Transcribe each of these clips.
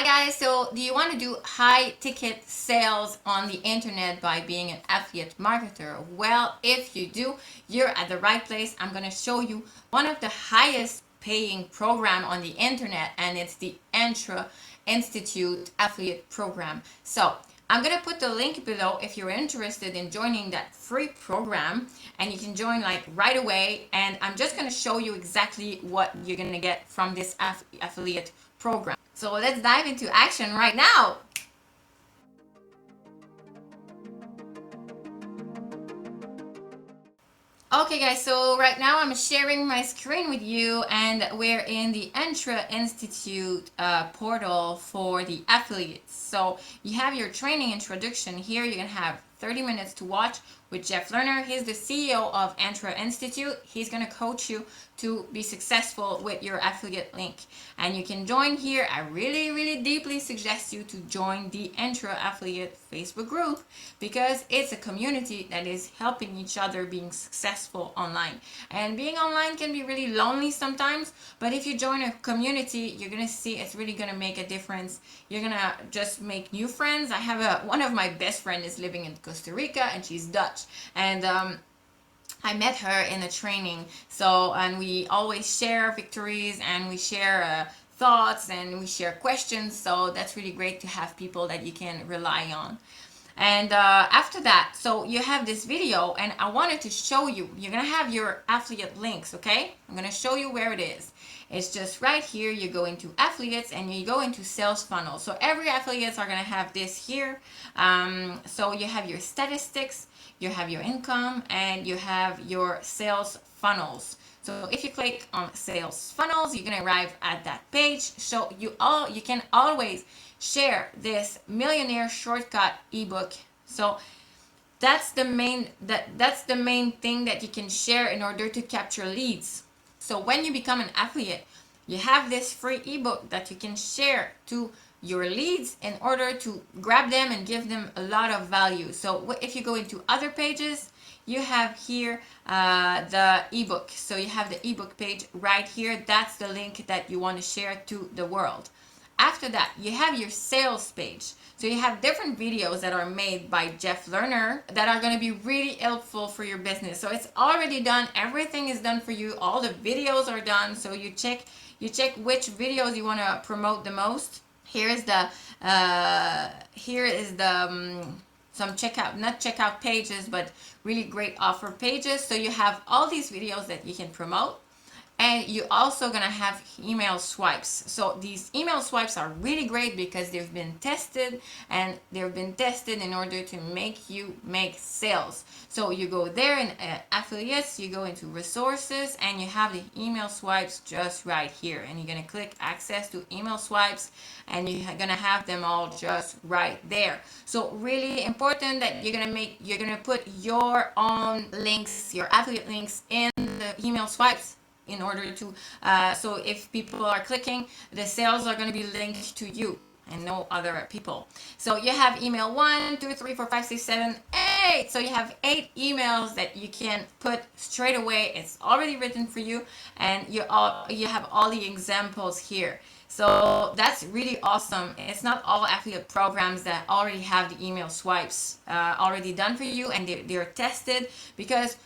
guys, so do you want to do high ticket sales on the internet by being an affiliate marketer? Well, if you do, you're at the right place. I'm going to show you one of the highest paying program on the internet, and it's the Entre Institute affiliate program. So I'm going to put the link below if you're interested in joining that free program, and you can join like right away. And I'm just going to show you exactly what you're going to get from this affiliate program. So let's dive into action right now. Okay guys, so right now I'm sharing my screen with you, and we're in the Entre Institute portal for the affiliates. So you have your training introduction here. You're gonna have 30 minutes to watch with Jeff Lerner. He's the CEO of Entre Institute. He's gonna coach you to be successful with your affiliate link, and you can join here. I really deeply suggest you to join the Entre Affiliate Facebook group, because it's a community that is helping each other being successful online. And being online can be really lonely sometimes, but if you join a community, you're gonna see it's really gonna make a difference. You're gonna just make new friends. I have one of my best friends is living in Costa Rica, and she's Dutch, and I met her in a training. So, and we always share victories, and we share thoughts, and we share questions. So that's really great to have people that you can rely on. And after that, so you have this video, and I wanted to show you, you're gonna have your affiliate links. Okay, I'm gonna show you where it is. It's just right here. You go into affiliates and you go into sales funnel. So every affiliates are gonna have this here. So you have your statistics, you have your income, and you have your sales funnels. So if you click on sales funnels, you're gonna arrive at that page. So you can always share this millionaire shortcut ebook. So that's the main thing that you can share in order to capture leads. So when you become an affiliate, you have this free ebook that you can share to your leads in order to grab them and give them a lot of value. So if you go into other pages, you have here the ebook. So you have the ebook page right here. That's the link that you want to share to the world. After that, you have your sales page. So you have different videos that are made by Jeff Lerner that are going to be really helpful for your business. So it's already done. Everything is done for you. All the videos are done. So you check which videos you want to promote the most. Here is the some not checkout pages, but really great offer pages. So you have all these videos that you can promote. And you're also gonna have email swipes. So these email swipes are really great because they've been tested, and they've been tested in order to make you make sales. So you go there in affiliates, you go into resources, and you have the email swipes just right here. And you're gonna click access to email swipes, and you're gonna have them all just right there. So really important that you're gonna put your own links, your affiliate links, in the email swipes, in order to so if people are clicking, the sales are going to be linked to you and no other people. So you have email 1, 2, 3, 4, 5, 6, 7, 8. So you have 8 emails that you can put straight away. It's already written for you, and you have all the examples here. So that's really awesome. It's not all affiliate programs that already have the email swipes already done for you, and they're tested, because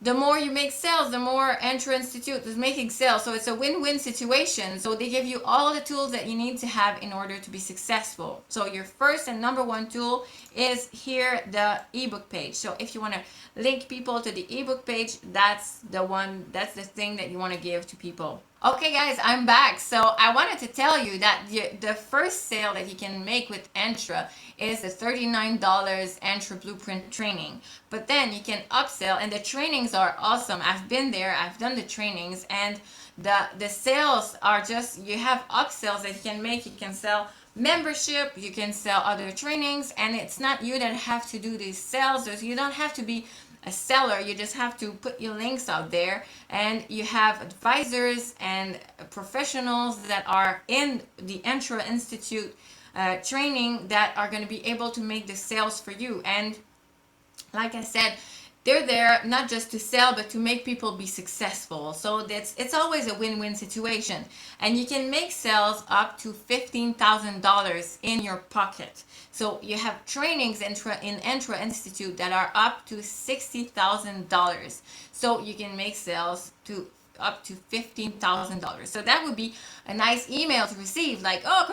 the more you make sales, the more Entre Institute is making sales. So it's a win-win situation. So they give you all the tools that you need to have in order to be successful. So your first and number one tool is here, the ebook page. So if you want to link people to the ebook page, that's the thing that you want to give to people. Okay guys, I'm back. So I wanted to tell you that the first sale that you can make with Entre is the $39 Entre Blueprint training. But then you can upsell, and the trainings are awesome. I've been there, I've done the trainings, and the sales are just, you have upsells that you can make. You can sell membership, you can sell other trainings, and it's not you that have to do these sales. You don't have to be a seller. You just have to put your links out there, and you have advisors and professionals that are in the Entre Institute training that are going to be able to make the sales for you. And like I said, they're there not just to sell, but to make people be successful. So it's always a win-win situation. And you can make sales up to $15,000 in your pocket. So you have trainings in Entre Institute that are up to $60,000. So you can make sales to up to $15,000. So that would be a nice email to receive, like, oh,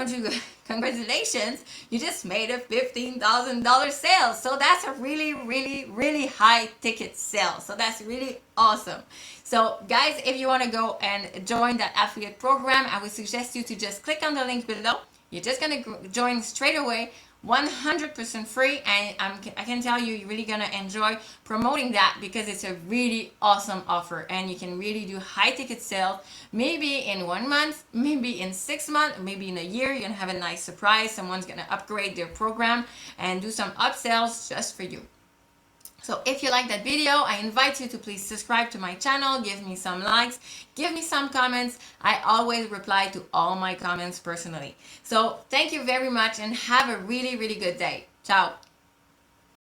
congratulations, you just made a $15,000 sale. So that's a really, really, really high ticket sale. So that's really awesome. So guys, if you want to go and join that affiliate program, I would suggest you to just click on the link below. You're just going to join straight away, 100% free, and I can tell you, you're really gonna enjoy promoting that because it's a really awesome offer, and you can really do high ticket sales, maybe in 1 month, maybe in 6 months, maybe in a year. You're gonna have a nice surprise. Someone's gonna upgrade their program and do some upsells just for you. So if you like that video, I invite you to please subscribe to my channel, give me some likes, give me some comments. I always reply to all my comments personally. So thank you very much and have a really, really good day. Ciao.